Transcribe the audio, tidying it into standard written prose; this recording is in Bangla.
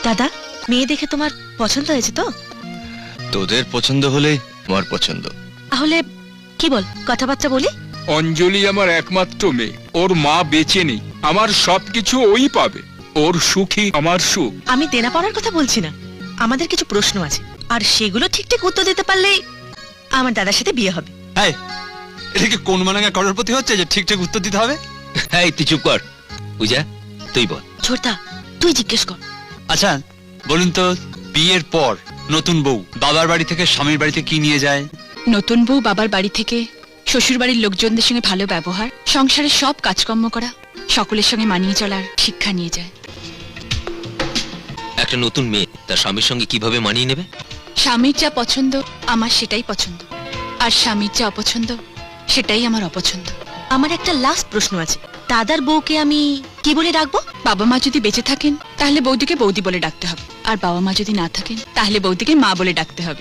দাদা, মেয়ে দেখে তোমার পছন্দ হয়েছে তো? তোদের পছন্দ হলে আমার পছন্দ। তাহলে কি বল, কথাবার্তা বলি? অঞ্জলি আমার একমাত্র মেয়ে, ওর মা বেঁচে নেই, আমার সবকিছু ওই পাবে। ওর সুখী আমার সুখ। আমি দেনা পাওয়ার কথা বলছি না, আমাদের কিছু প্রশ্ন আছে, আর সেগুলো ঠিকঠাক উত্তর দিতে পারলে আমার দাদার সাথে বিয়ে হবে। এই, এটা কি কোন মানাঙ্গা করোড়পতি হচ্ছে যে ঠিকঠাক উত্তর দিতে হবে? হ্যাঁ, তুই চুপ কর। পূজা, তুই বল। ছোটদা, তুই জিজ্ঞেস কর। আচ্ছা বলুন তো, বিয়ের পর নতুন বউ বাবার বাড়ি থেকে স্বামীর বাড়িতে কি নিয়ে যায়? নতুন বউ বাবার বাড়ি থেকে শ্বশুর বাড়ির লোকজনদের সঙ্গে ভালো ব্যবহার, সংসারের সব কাজকর্ম করা, সকলের সঙ্গে মানিয়ে চলার শিক্ষা নিয়ে যায়। একটা নতুন মেয়ে তার স্বামীর সঙ্গে কিভাবে মানিয়ে নেবে? স্বামীর যা পছন্দ আমার সেটাই পছন্দ, আর স্বামীর যা অপছন্দ সেটাই আমার অপছন্দ। আমার একটা লাস্ট প্রশ্ন আছে, দাদার বউকে আমি কি বলে ডাকবো? বাবা মা যদি বেঁচে থাকেন তাহলে বৌদিকে বৌদি বলে ডাকতে হবে, আর বাবা মা যদি না থাকেন তাহলে বৌদিকে মা বলে ডাকতে হবে।